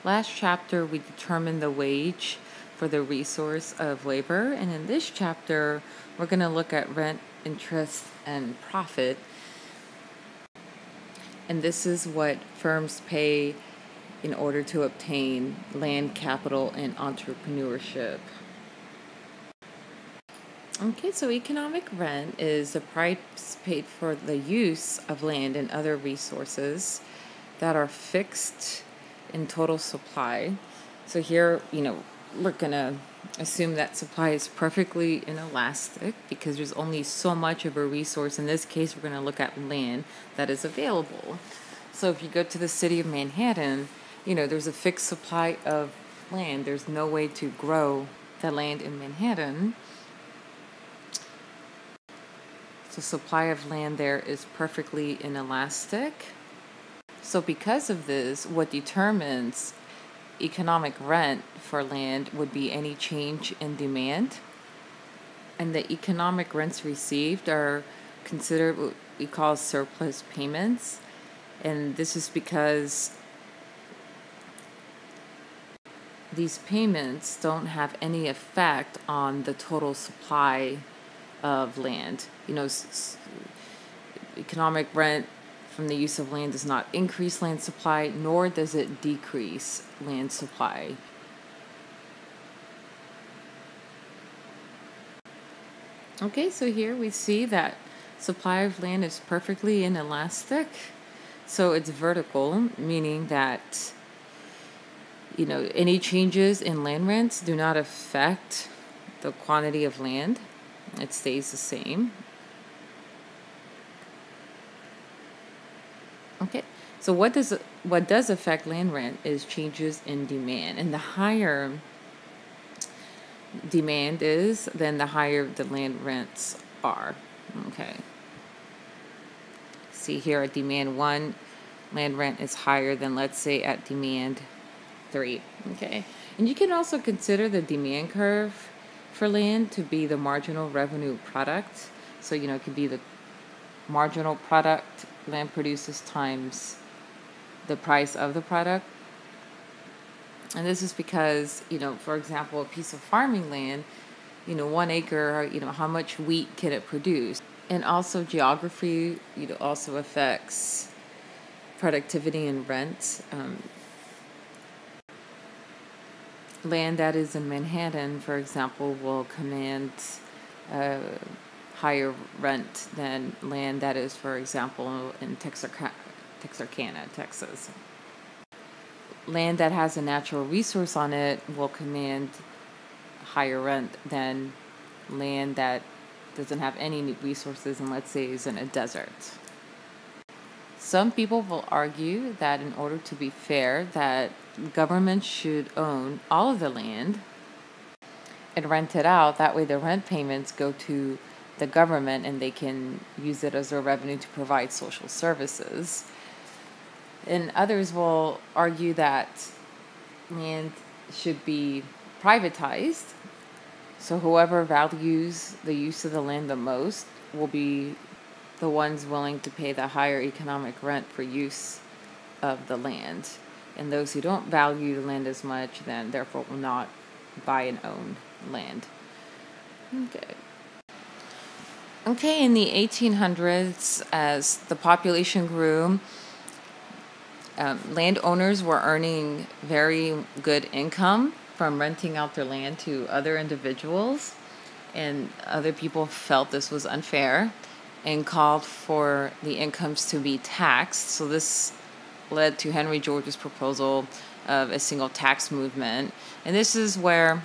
Last chapter, we determined the wage for the resource of labor. And in this chapter, we're going to look at rent, interest, and profit. And this is what firms pay in order to obtain land, capital, and entrepreneurship. Okay, so economic rent is the price paid for the use of land and other resources that are fixed in total supply. So here, we're going to assume that supply is perfectly inelastic because there's only so much of a resource. In this case, we're going to look at land that is available. So if you go to the city of Manhattan, there's a fixed supply of land. There's no way to grow the land in Manhattan. The supply of land there is perfectly inelastic. So because of this, what determines economic rent for land would be any change in demand. And the economic rents received are considered what we call surplus payments. And this is because these payments don't have any effect on the total supply of land. Economic rent from the use of land does not increase land supply, nor does it decrease land supply. Okay, so here we see that supply of land is perfectly inelastic. So it's vertical, meaning that any changes in land rents do not affect the quantity of land. It stays the same. Okay, so what does affect land rent is changes in demand, and the higher demand is, then the higher the land rents are. Okay. See here at demand 1, land rent is higher than, let's say, at demand 3. Okay, and you can also consider the demand curve for land to be the marginal revenue product. So, it could be the marginal product land produces times the price of the product. And this is because, for example, a piece of farming land, 1 acre, how much wheat can it produce? And also geography, also affects productivity and rent. Land that is in Manhattan, for example, will command higher rent than land that is, for example, in Texarkana, Texas. Land that has a natural resource on it will command higher rent than land that doesn't have any resources and, let's say, is in a desert. Some people will argue that in order to be fair, that government should own all of the land and rent it out. That way the rent payments go to the government and they can use it as their revenue to provide social services. And others will argue that land should be privatized. So whoever values the use of the land the most will be the ones willing to pay the higher economic rent for use of the land. And those who don't value the land as much, then therefore will not buy and own land. Okay, in the 1800s, as the population grew, landowners were earning very good income from renting out their land to other individuals, and other people felt this was unfair and called for the incomes to be taxed. So this led to Henry George's proposal of a single tax movement. And this is where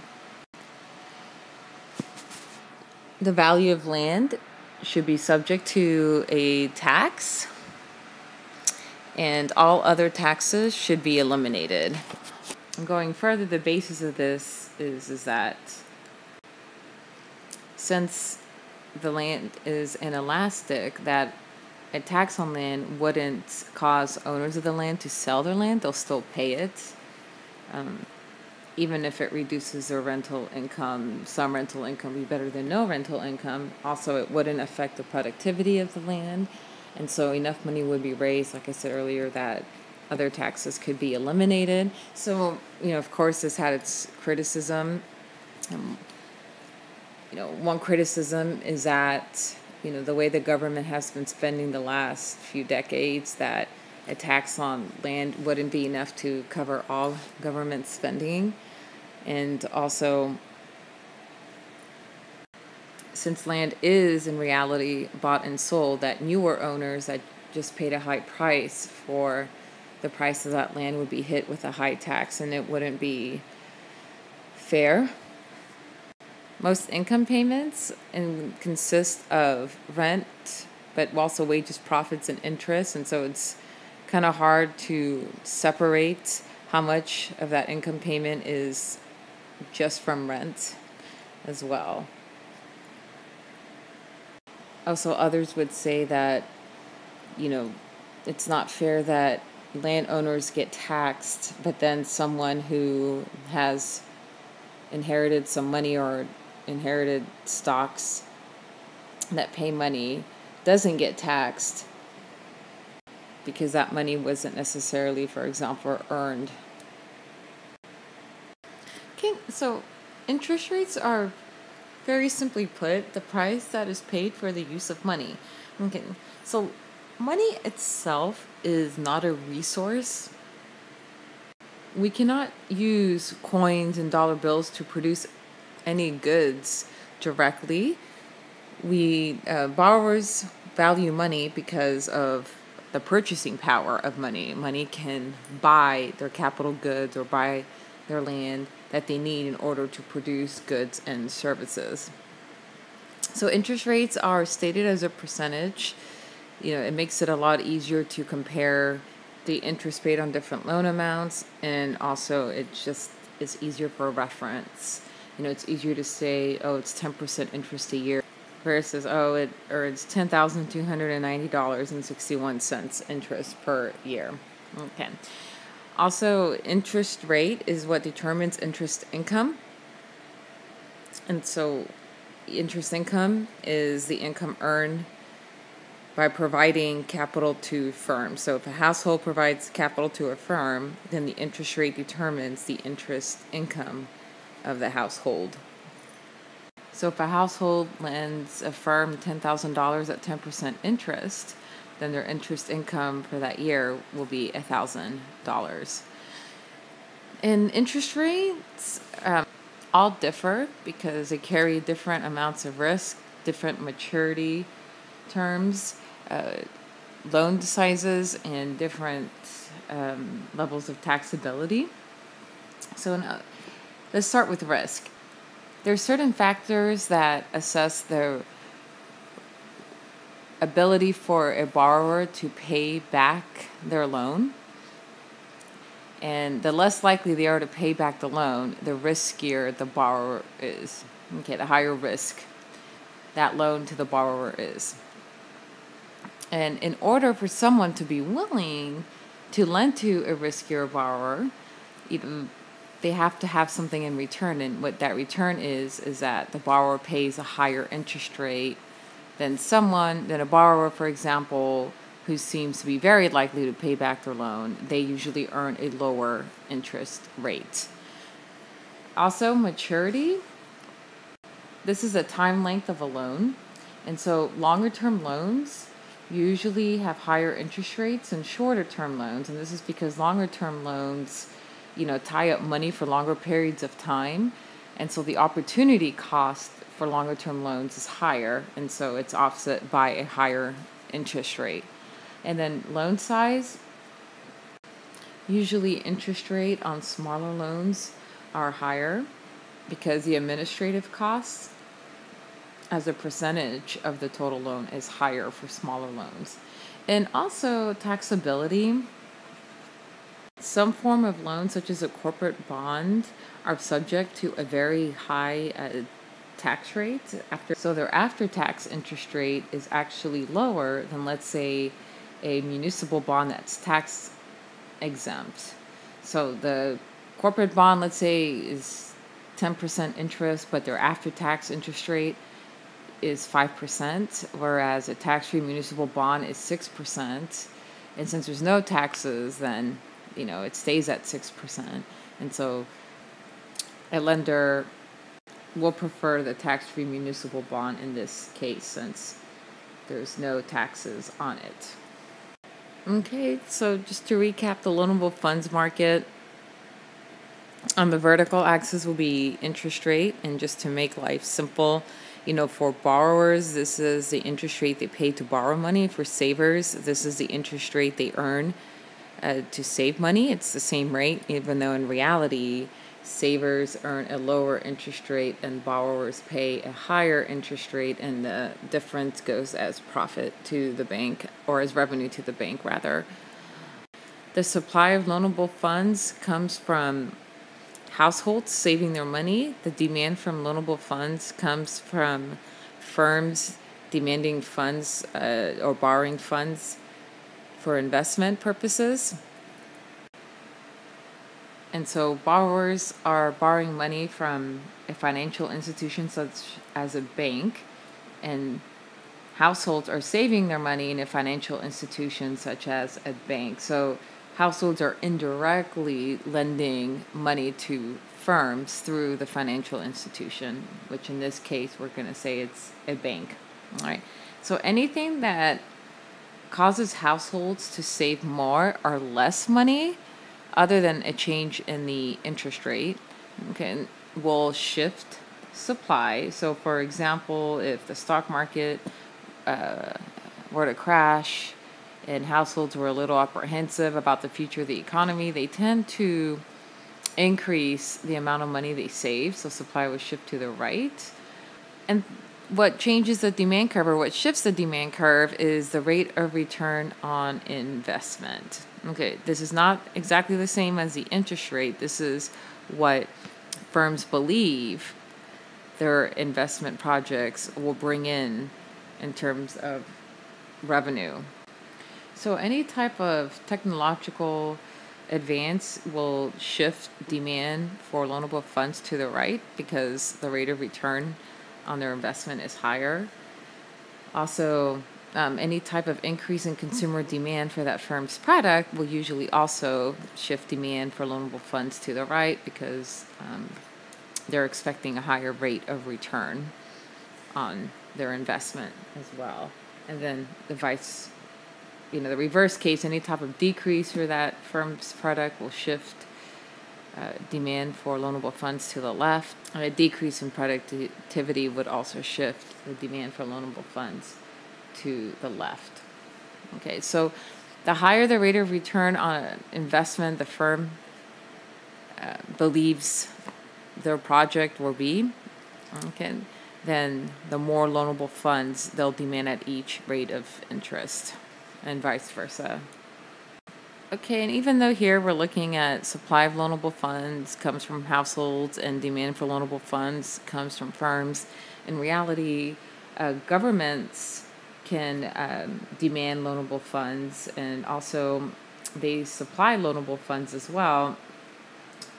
the value of land should be subject to a tax, and all other taxes should be eliminated. And going further, the basis of this is that since the land is inelastic, that a tax on land wouldn't cause owners of the land to sell their land. They'll still pay it, even if it reduces their rental income. Some rental income would be better than no rental income. Also, it wouldn't affect the productivity of the land. And so enough money would be raised, like I said earlier, that other taxes could be eliminated. So, of course, this had its criticism. One criticism is that, the way the government has been spending the last few decades, that a tax on land wouldn't be enough to cover all government spending. And also, since land is in reality bought and sold, that newer owners that just paid a high price for the price of that land would be hit with a high tax, and it wouldn't be fair. Most income payments consist of rent, but also wages, profits, and interest. And so it's kind of hard to separate how much of that income payment is just from rent as well. Also, others would say that, it's not fair that landowners get taxed, but then someone who has inherited some money or inherited stocks that pay money doesn't get taxed because that money wasn't necessarily, for example, earned. Okay, so interest rates are, very simply put, the price that is paid for the use of money. Okay, so money itself is not a resource. We cannot use coins and dollar bills to produce any goods directly. Borrowers value money because of the purchasing power of money. Money can buy their capital goods or buy their land that they need in order to produce goods and services. So interest rates are stated as a percentage. It makes it a lot easier to compare the interest paid on different loan amounts, and also it just is easier for reference. It's easier to say, oh, it's 10% interest a year versus, oh, it earns $10,290.61 interest per year. Okay. Also, interest rate is what determines interest income. And so interest income is the income earned by providing capital to firms. So if a household provides capital to a firm, then the interest rate determines the interest income of the household. So if a household lends a firm $10,000 at 10% interest, then their interest income for that year will be $1,000. And interest rates all differ because they carry different amounts of risk, different maturity terms, loan sizes, and different levels of taxability. So let's start with risk. There are certain factors that assess the ability for a borrower to pay back their loan. And the less likely they are to pay back the loan, the riskier the borrower is. Okay, the higher risk that loan to the borrower is. And in order for someone to be willing to lend to a riskier borrower, they have to have something in return. And what that return is that the borrower pays a higher interest rate than a borrower, for example, who seems to be very likely to pay back their loan. They usually earn a lower interest rate. Also, maturity. This is a time length of a loan. And so longer term loans usually have higher interest rates than shorter term loans. And this is because longer term loans, tie up money for longer periods of time. And so the opportunity cost for longer term loans is higher. And so it's offset by a higher interest rate. And then loan size, usually interest rate on smaller loans are higher because the administrative costs as a percentage of the total loan is higher for smaller loans. And also taxability. Some form of loan, such as a corporate bond, are subject to a very high tax rate. So their after-tax interest rate is actually lower than, let's say, a municipal bond that's tax exempt. So the corporate bond, let's say, is 10% interest, but their after-tax interest rate is 5%, whereas a tax-free municipal bond is 6%. And since there's no taxes, then, it stays at 6%. And so a lender will prefer the tax-free municipal bond in this case since there's no taxes on it. Okay, so just to recap the loanable funds market, on the vertical axis will be interest rate, and just to make life simple, for borrowers, this is the interest rate they pay to borrow money. For savers, this is the interest rate they earn to save money. It's the same rate, even though in reality, savers earn a lower interest rate and borrowers pay a higher interest rate, and the difference goes as profit to the bank, or as revenue to the bank, rather. The supply of loanable funds comes from households saving their money. The demand from loanable funds comes from firms demanding funds or borrowing funds for investment purposes. And so borrowers are borrowing money from a financial institution such as a bank, and households are saving their money in a financial institution such as a bank. So households are indirectly lending money to firms through the financial institution, which in this case, we're going to say it's a bank. All right. So anything that causes households to save more or less money, other than a change in the interest rate, okay, will shift supply. So, for example, if the stock market were to crash, and households were a little apprehensive about the future of the economy, they tend to increase the amount of money they save, so supply will shift to the right. And what changes the demand curve, or what shifts the demand curve, is the rate of return on investment. Okay, this is not exactly the same as the interest rate. This is what firms believe their investment projects will bring in terms of revenue. So any type of technological advance will shift demand for loanable funds to the right because the rate of return on their investment is higher. Also, any type of increase in consumer demand for that firm's product will usually also shift demand for loanable funds to the right because they're expecting a higher rate of return on their investment as well. And then the reverse case, any type of decrease for that firm's product will shift demand for loanable funds to the left. A decrease in productivity would also shift the demand for loanable funds to the left. Okay, so the higher the rate of return on an investment the firm believes their project will be, okay, then the more loanable funds they'll demand at each rate of interest, and vice versa. Okay, and even though here we're looking at supply of loanable funds comes from households and demand for loanable funds comes from firms, in reality, governments can demand loanable funds, and also they supply loanable funds as well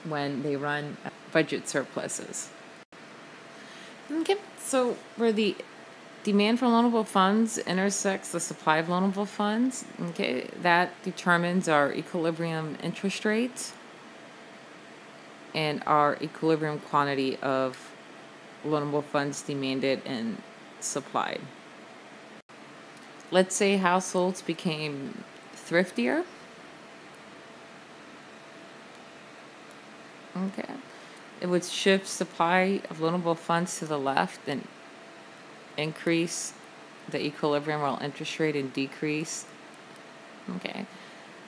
when they run budget surpluses. Okay, so where the demand for loanable funds intersects the supply of loanable funds, okay, that determines our equilibrium interest rate and our equilibrium quantity of loanable funds demanded and supplied. Let's say households became thriftier. Okay. It would shift supply of loanable funds to the left and increase the equilibrium while interest rate and decrease, okay,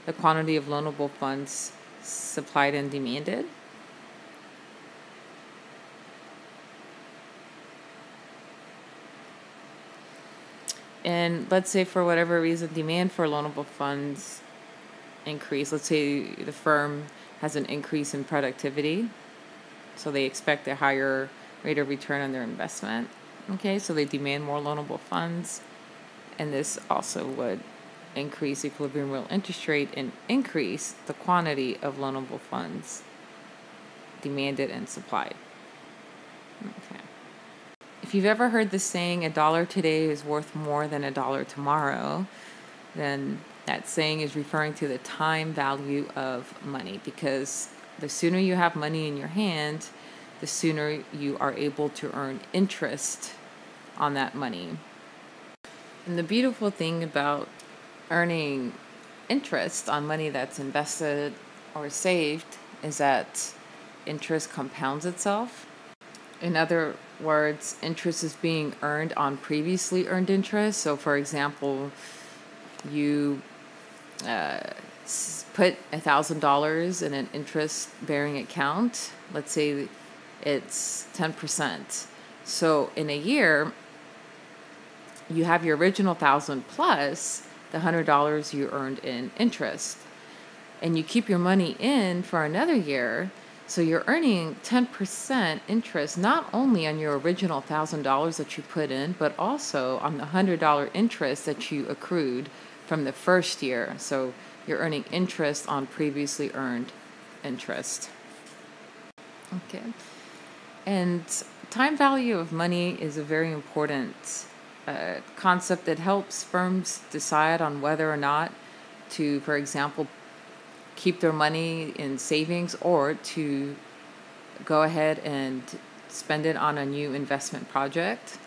the quantity of loanable funds supplied and demanded. And let's say for whatever reason demand for loanable funds increase. Let's say the firm has an increase in productivity, so they expect a higher rate of return on their investment. Okay, so they demand more loanable funds, and this also would increase equilibrium real interest rate and increase the quantity of loanable funds demanded and supplied. Okay. If you've ever heard the saying, $1 today is worth more than $1 tomorrow, then That saying is referring to the time value of money, because the sooner you have money in your hand, the sooner you are able to earn interest on that money. And the beautiful thing about earning interest on money that's invested or saved is that interest compounds itself. In other words, interest is being earned on previously earned interest. So, for example, you put $1,000 in an interest-bearing account. Let's say it's 10%. So, in a year, you have your original 1,000 plus the $100 you earned in interest, and you keep your money in for another year. So you're earning 10% interest, not only on your original $1,000 that you put in, but also on the $100 interest that you accrued from the first year. So you're earning interest on previously earned interest. Okay. And time value of money is a very important concept that helps firms decide on whether or not to, for example, keep their money in savings or to go ahead and spend it on a new investment project.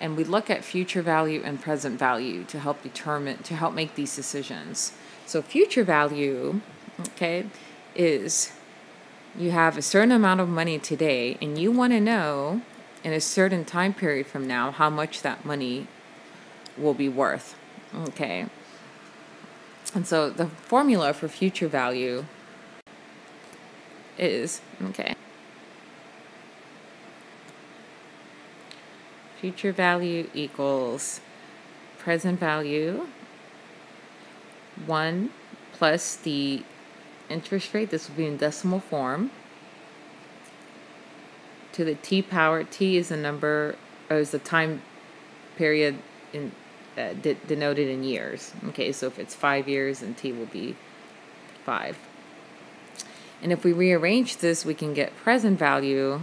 And we look at future value and present value to help make these decisions. So future value, okay, is you have a certain amount of money today and you want to know in a certain time period from now how much that money will be worth. Okay. And so the formula for future value is, future value equals present value 1 plus the interest rate. This will be in decimal form, to the t power. T is the number, or is the time period in denoted in years. Okay, so if it's 5 years, then t will be 5. And if we rearrange this, we can get present value,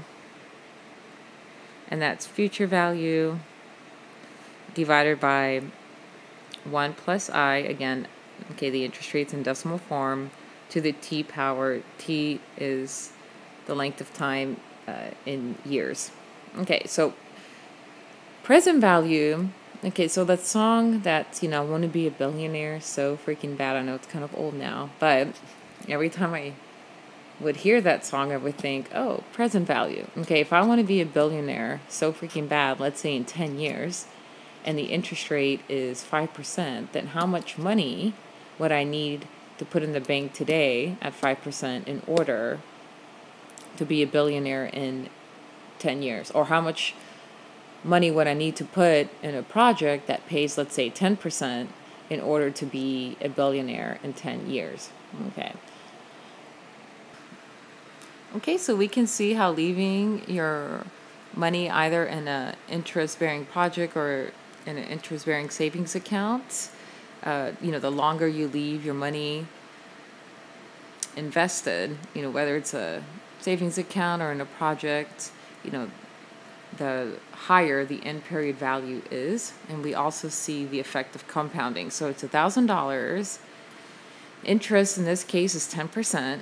and that's future value divided by 1 plus I, again, okay, the interest rate's in decimal form, to the t power. T is the length of time in years. Okay, so present value. Okay, so that song that, I want to be a billionaire so freaking bad. I know it's kind of old now, but every time I would hear that song, I would think, oh, present value. Okay, if I want to be a billionaire so freaking bad, let's say in 10 years, and the interest rate is 5%, then how much money would I need to put in the bank today at 5% in order to be a billionaire in 10 years? Or how much money would I need to put in a project that pays, let's say, 10% in order to be a billionaire in 10 years? Okay, so we can see how leaving your money either in an interest-bearing project or in an interest-bearing savings account, the longer you leave your money invested, whether it's a savings account or in a project, the higher the end period value is. And we also see the effect of compounding. So it's $1,000. Interest in this case is 10%.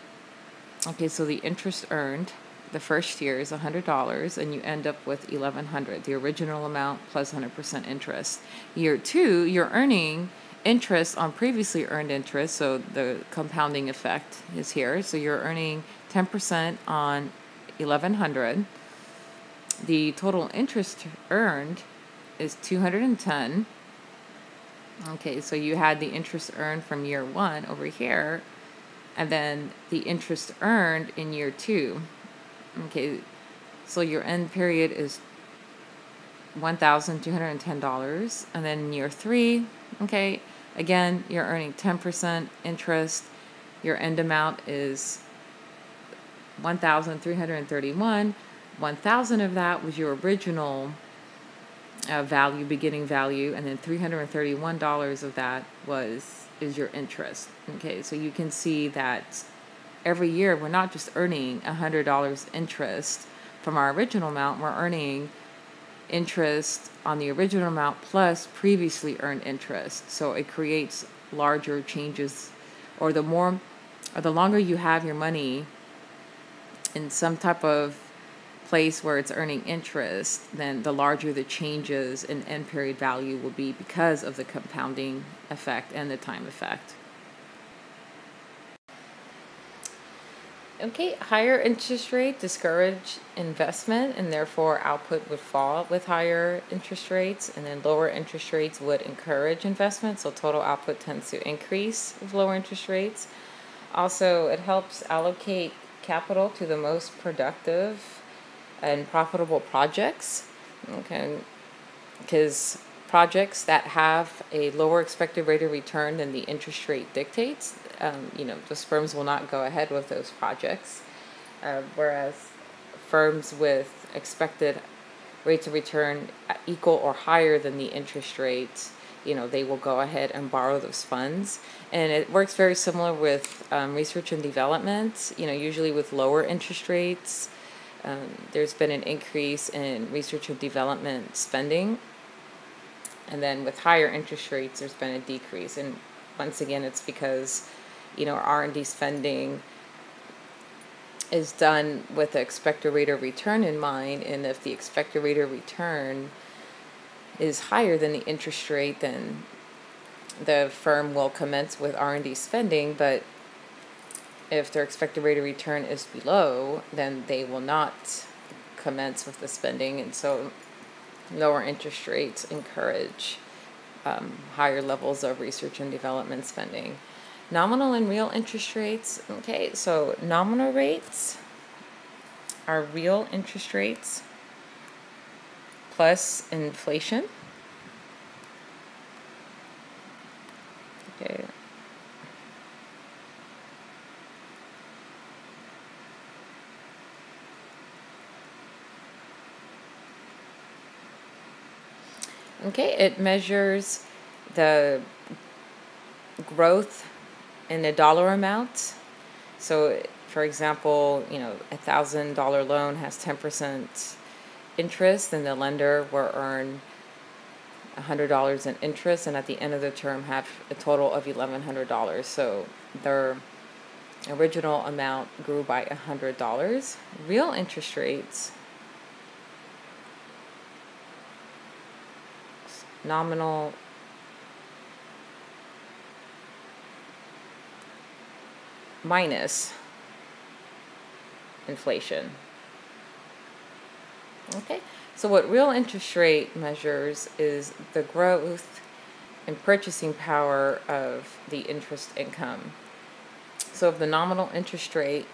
Okay, so the interest earned the first year is $100, and you end up with $1,100, the original amount plus 100% interest. Year 2, you're earning interest on previously earned interest, so the compounding effect is here. So you're earning 10% on $1,100. The total interest earned is $210. Okay, so you had the interest earned from year 1 over here, and then the interest earned in year 2. Okay, so your end period is $1,210, and then in year 3, okay, again, you're earning 10% interest. Your end amount is $1,331. 1,000 of that was your original value, beginning value, and then $331 of that is your interest. Okay, so you can see that every year we're not just earning $100 interest from our original amount, we're earning interest on the original amount plus previously earned interest. So it creates larger changes, or the longer you have your money in some type of place where it's earning interest, then the larger the changes in end period value will be because of the compounding effect and the time effect. Okay, higher interest rate discourage investment, and therefore output would fall with higher interest rates, and then lower interest rates would encourage investment, so total output tends to increase with lower interest rates. Also, it helps allocate capital to the most productive and profitable projects, okay, because projects that have a lower expected rate of return than the interest rate dictates, those firms will not go ahead with those projects, whereas firms with expected rates of return equal or higher than the interest rate, they will go ahead and borrow those funds. And it works very similar with research and development. Usually with lower interest rates, there's been an increase in research and development spending. And then with higher interest rates, there's been a decrease. And once again, it's because, R&D spending is done with the expected rate of return in mind. And if the expected rate of return is higher than the interest rate, then the firm will commence with R&D spending. But if their expected rate of return is below, then they will not commence with the spending. And so lower interest rates encourage higher levels of research and development spending. Nominal and real interest rates. Okay, so nominal rates are real interest rates plus inflation. Okay. Okay, it measures the growth in the dollar amount. So, for example, $1,000 loan has 10% interest, and the lender will earn $100 in interest, and at the end of the term have a total of $1,100. So their original amount grew by $100. Real interest rates, nominal minus inflation. Okay, so what real interest rate measures is the growth in purchasing power of the interest income. So if the nominal interest rate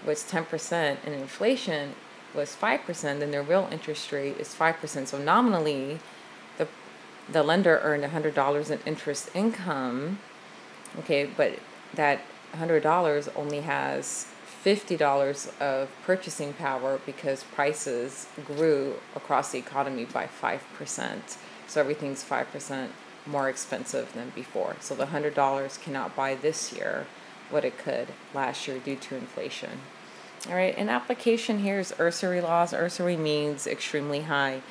was 10% and inflation was 5%, then the real interest rate is 5%. So nominally, the lender earned $100 in interest income, okay, but that $100 only has $50 of purchasing power because prices grew across the economy by 5%. So everything's 5% more expensive than before. So the $100 cannot buy this year what it could last year due to inflation. All right, an application here is usury laws. Usury means extremely high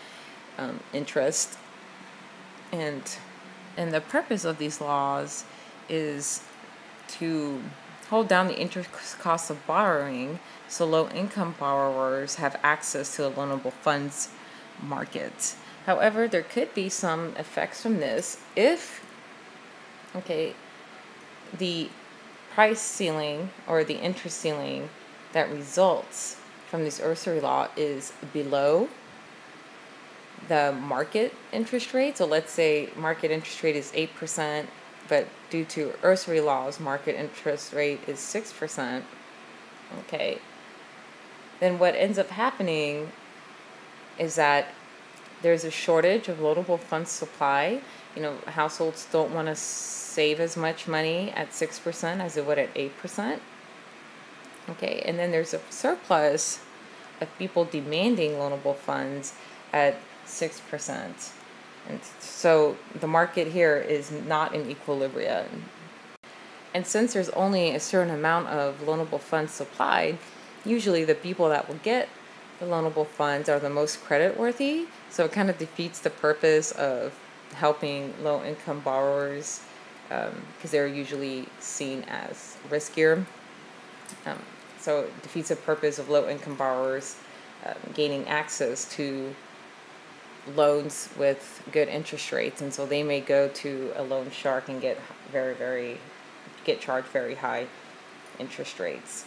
interest. And the purpose of these laws is to hold down the interest cost of borrowing so low-income borrowers have access to the loanable funds market. However, there could be some effects from this if, the price ceiling or the interest ceiling that results from this usury law is below the market interest rate. So let's say market interest rate is 8%, but due to usury laws, market interest rate is 6%. Okay. Then what ends up happening is that there's a shortage of loanable funds supply. Households don't want to save as much money at 6% as they would at 8%. Okay. And then there's a surplus of people demanding loanable funds at 6%. And so the market here is not in equilibrium. And since there's only a certain amount of loanable funds supplied, usually the people that will get the loanable funds are the most creditworthy. So it kind of defeats the purpose of helping low-income borrowers because they're usually seen as riskier. So it defeats the purpose of low-income borrowers gaining access to loans with good interest rates, and so they may go to a loan shark and get charged very high interest rates.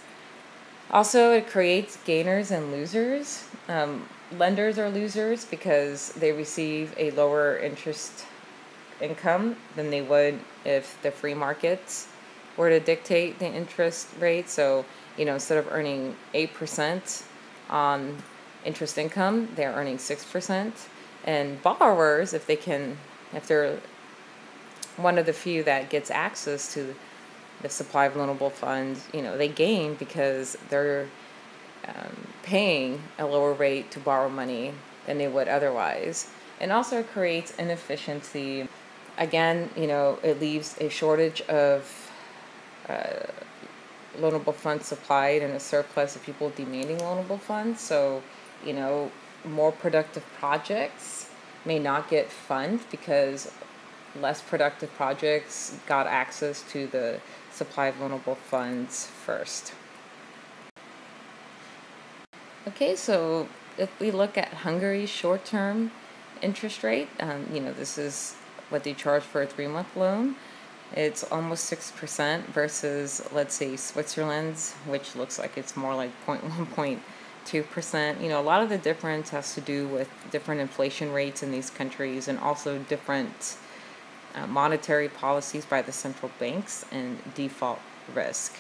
Also, it creates gainers and losers. Lenders are losers because they receive a lower interest income than they would if the free markets were to dictate the interest rate. So, instead of earning 8% on interest income, they're earning 6%. And borrowers, if they're one of the few that gets access to the supply of loanable funds, they gain because they're paying a lower rate to borrow money than they would otherwise. And also it creates inefficiency. Again, it leaves a shortage of loanable funds supplied and a surplus of people demanding loanable funds. So, more productive projects may not get funded because less productive projects got access to the supply of loanable funds first. Okay, so if we look at Hungary's short-term interest rate, this is what they charge for a 3-month loan. It's almost 6% versus, let's say, Switzerland's, which looks like it's more like 0.1.2%. A lot of the difference has to do with different inflation rates in these countries and also different monetary policies by the central banks and default risk.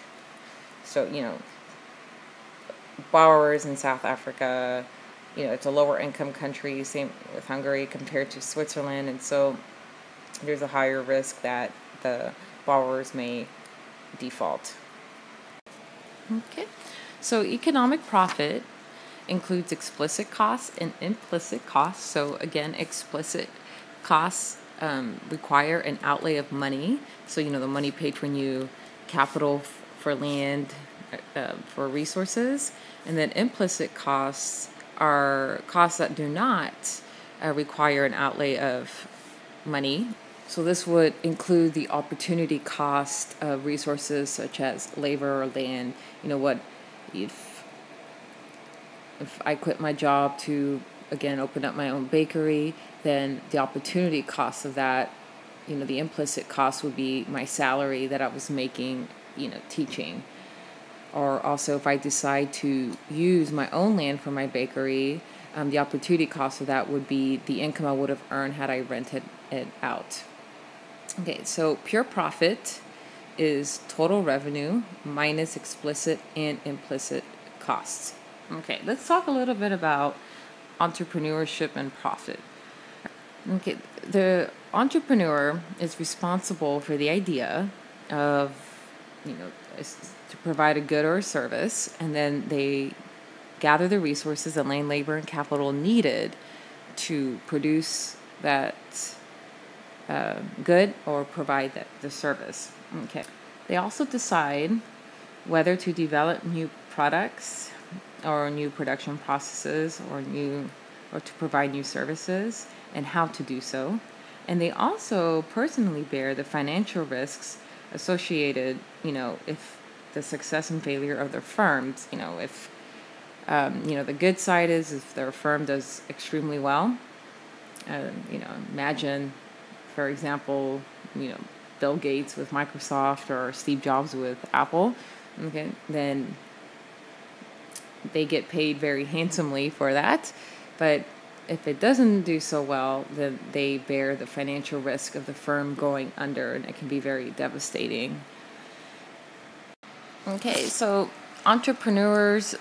So, borrowers in South Africa, it's a lower income country, same with Hungary compared to Switzerland, and so there's a higher risk that the borrowers may default. Okay, so economic profit includes explicit costs and implicit costs. So again, explicit costs require an outlay of money. So, the money paid for new capital for land, for resources. And then implicit costs are costs that do not require an outlay of money. So this would include the opportunity cost of resources such as labor or land. If I quit my job to, again, open up my own bakery, then the opportunity cost of that, the implicit cost would be my salary that I was making, teaching. Or also if I decide to use my own land for my bakery, the opportunity cost of that would be the income I would have earned had I rented it out. Okay, so pure profit is total revenue minus explicit and implicit costs. Okay, let's talk a little bit about entrepreneurship and profit. Okay, the entrepreneur is responsible for the idea of, to provide a good or a service, and then they gather the resources and land, labor, and capital needed to produce that good or provide the service. Okay. They also decide whether to develop new products or new production processes or to provide new services and how to do so. And they also personally bear the financial risks associated, if the success and failure of their firms, if, the good side is if their firm does extremely well. Imagine, for example, Bill Gates with Microsoft or Steve Jobs with Apple. Okay, then they get paid very handsomely for that. But if it doesn't do so well, then they bear the financial risk of the firm going under, and it can be very devastating. Okay, so entrepreneurs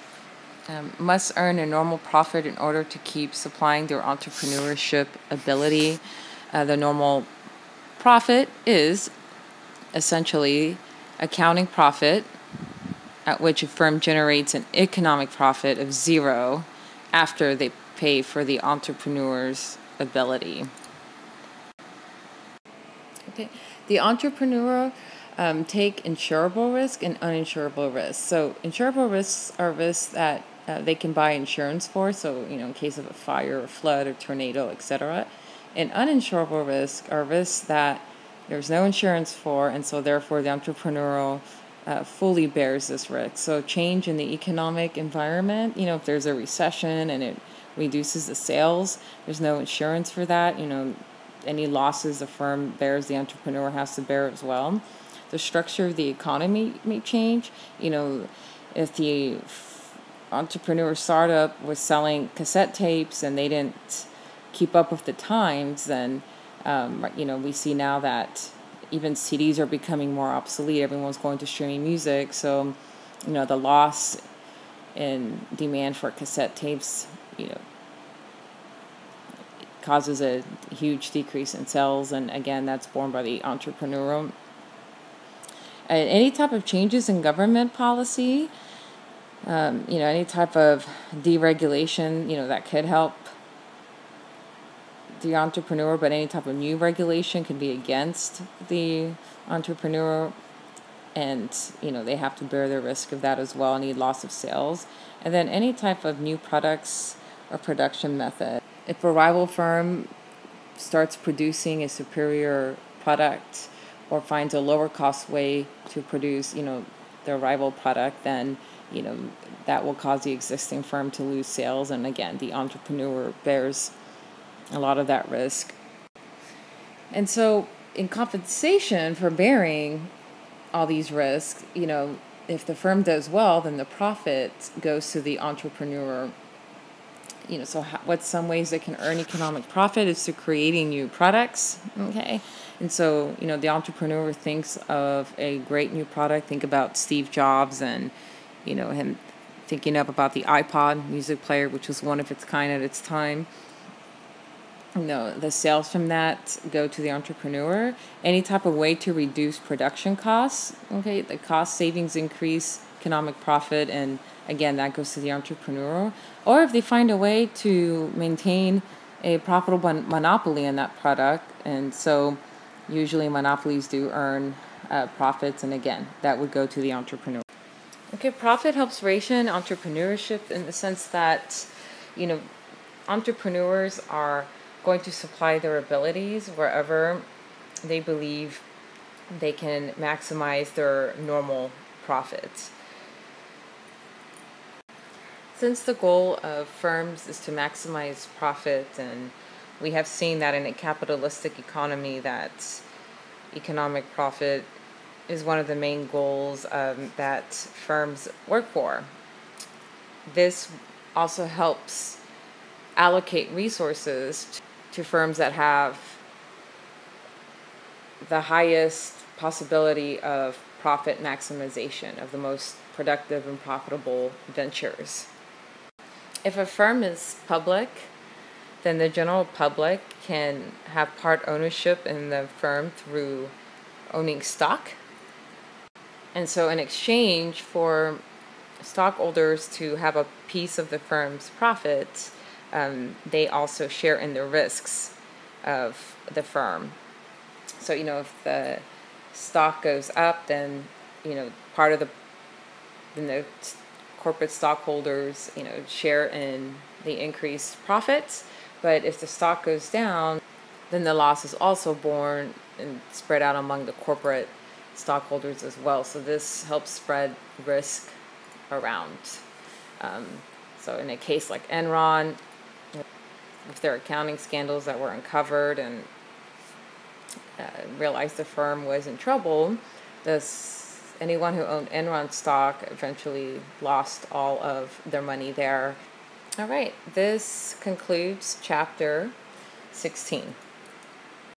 must earn a normal profit in order to keep supplying their entrepreneurship ability. The normal profit is essentially accounting profit, at which a firm generates an economic profit of zero after they pay for the entrepreneur's ability. Okay, the entrepreneur take insurable risk and uninsurable risk. So insurable risks are risks that they can buy insurance for. So, in case of a fire or flood or tornado, etc. And uninsurable risks are risks that there's no insurance for, and so therefore the entrepreneur fully bears this risk. So change in the economic environment, if there's a recession and it reduces the sales, there's no insurance for that. Any losses the firm bears, the entrepreneur has to bear as well. The structure of the economy may change. If the entrepreneur startup was selling cassette tapes and they didn't keep up with the times, then we see now that even CDs are becoming more obsolete. Everyone's going to streaming music, so the loss in demand for cassette tapes causes a huge decrease in sales, and again, that's borne by the entrepreneur. Any type of changes in government policy, any type of deregulation, that could help the entrepreneur, but any type of new regulation can be against the entrepreneur, and they have to bear the risk of that as well, any loss of sales. And then any type of new products or production method. If a rival firm starts producing a superior product or finds a lower cost way to produce, their rival product, then, that will cause the existing firm to lose sales. And again, the entrepreneur bears a lot of that risk. And so in compensation for bearing all these risks, if the firm does well, then the profit goes to the entrepreneur. So what's some ways they can earn economic profit is through creating new products, okay? And so, the entrepreneur thinks of a great new product. Think about Steve Jobs and, him thinking about the iPod music player, which was one of its kind at its time. The sales from that go to the entrepreneur. Any type of way to reduce production costs, okay? The cost savings increase economic profit, and again, that goes to the entrepreneur. Or if they find a way to maintain a profitable monopoly in that product, and so usually monopolies do earn profits, and again, that would go to the entrepreneur. Okay, profit helps ration entrepreneurship in the sense that, entrepreneurs are going to supply their abilities wherever they believe they can maximize their normal profits. Since the goal of firms is to maximize profit, and we have seen that in a capitalistic economy that economic profit is one of the main goals that firms work for. This also helps allocate resources to firms that have the highest possibility of profit maximization, of the most productive and profitable ventures. If a firm is public, then the general public can have part ownership in the firm through owning stock. And so in exchange for stockholders to have a piece of the firm's profits, they also share in the risks of the firm. So, if the stock goes up, then, part of the corporate stockholders, share in the increased profits. But if the stock goes down, then the loss is also borne and spread out among the corporate stockholders as well. So this helps spread risk around. So in a case like Enron, if there are accounting scandals that were uncovered and realized the firm was in trouble, anyone who owned Enron stock eventually lost all of their money there. All right, this concludes chapter 16.